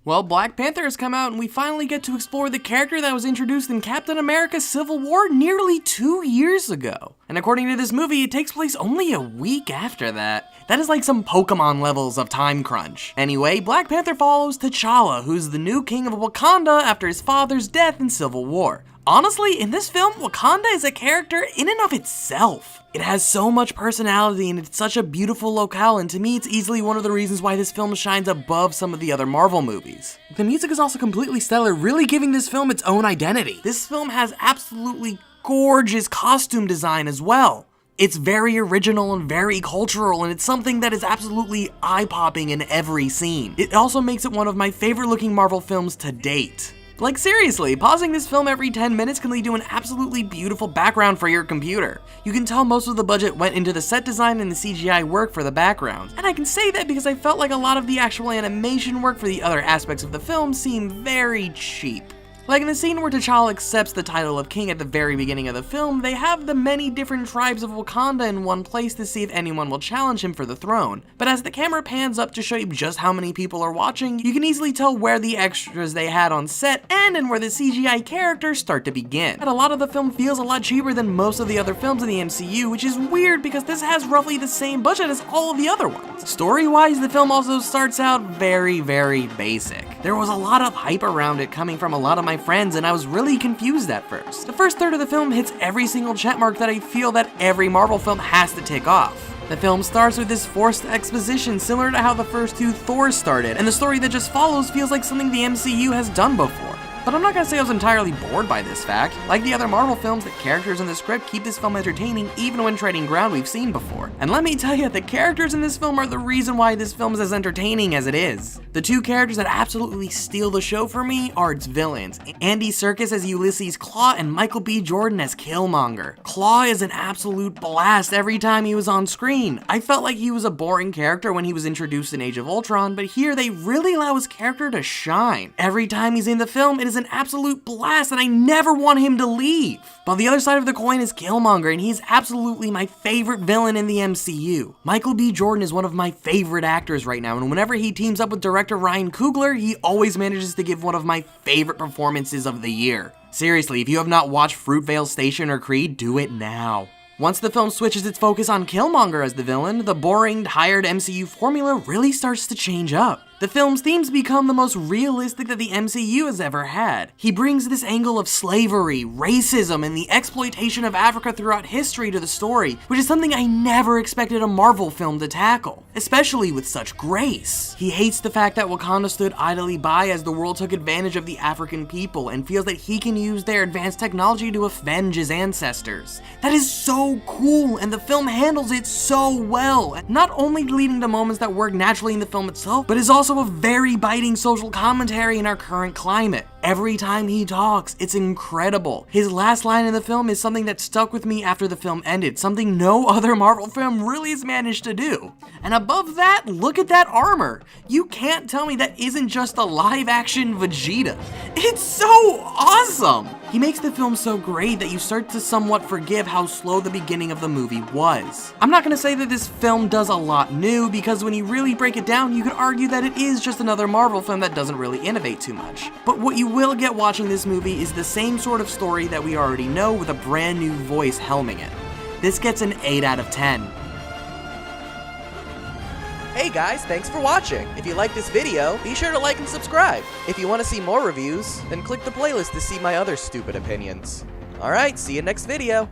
Well, Black Panther has come out and we finally get to explore the character that was introduced in Captain America Civil War nearly 2 years ago. And according to this movie, it takes place only a week after that. That is like some Pokemon levels of time crunch. Anyway, Black Panther follows T'Challa, who's the new king of Wakanda after his father's death in Civil War. Honestly, in this film, Wakanda is a character in and of itself. It has so much personality and it's such a beautiful locale, and to me it's easily one of the reasons why this film shines above some of the other Marvel movies. The music is also completely stellar, really giving this film its own identity. This film has absolutely gorgeous costume design as well. It's very original and very cultural, and it's something that is absolutely eye-popping in every scene. It also makes it one of my favorite looking Marvel films to date. Like seriously, pausing this film every 10 minutes can lead to an absolutely beautiful background for your computer. You can tell most of the budget went into the set design and the CGI work for the background. And I can say that because I felt like a lot of the actual animation work for the other aspects of the film seemed very cheap. Like in the scene where T'Challa accepts the title of king at the very beginning of the film, they have the many different tribes of Wakanda in one place to see if anyone will challenge him for the throne. But as the camera pans up to show you just how many people are watching, you can easily tell where the extras they had on set end and where the CGI characters start to begin. And a lot of the film feels a lot cheaper than most of the other films in the MCU, which is weird because this has roughly the same budget as all of the other ones. Story-wise, the film also starts out very basic. There was a lot of hype around it coming from a lot of my friends, and I was really confused at first. The first third of the film hits every single check mark that I feel that every Marvel film has to tick off. The film starts with this forced exposition similar to how the first two Thors started, and the story that just follows feels like something the MCU has done before. But I'm not gonna say I was entirely bored by this fact. Like the other Marvel films, the characters in the script keep this film entertaining even when treading ground we've seen before. And let me tell you, the characters in this film are the reason why this film is as entertaining as it is. The two characters that absolutely steal the show for me are its villains. Andy Serkis as Ulysses Klaue and Michael B. Jordan as Killmonger. Klaue is an absolute blast every time he was on screen. I felt like he was a boring character when he was introduced in Age of Ultron, but here they really allow his character to shine. Every time he's in the film, it is an absolute blast and I never want him to leave. But the other side of the coin is Killmonger, and he's absolutely my favorite villain in the MCU. Michael B. Jordan is one of my favorite actors right now, and whenever he teams up with director Ryan Coogler, he always manages to give one of my favorite performances of the year. Seriously, if you have not watched Fruitvale Station or Creed, do it now. Once the film switches its focus on Killmonger as the villain, the boring, tired MCU formula really starts to change up. The film's themes become the most realistic that the MCU has ever had. He brings this angle of slavery, racism, and the exploitation of Africa throughout history to the story, which is something I never expected a Marvel film to tackle, especially with such grace. He hates the fact that Wakanda stood idly by as the world took advantage of the African people and feels that he can use their advanced technology to avenge his ancestors. That is so cool, and the film handles it so well, not only leading to moments that work naturally in the film itself, but is also a very biting social commentary in our current climate. Every time he talks, it's incredible. His last line in the film is something that stuck with me after the film ended, something no other Marvel film really has managed to do. And above that, look at that armor. You can't tell me that isn't just a live-action Vegeta. It's so awesome! He makes the film so great that you start to somewhat forgive how slow the beginning of the movie was. I'm not gonna say that this film does a lot new, because when you really break it down, you could argue that it is just another Marvel film that doesn't really innovate too much. But what you will get watching this movie is the same sort of story that we already know with a brand new voice helming it. This gets an 8 out of 10. Hey guys, thanks for watching. If you like this video, be sure to like and subscribe. If you want to see more reviews, then click the playlist to see my other stupid opinions. Alright, see you next video.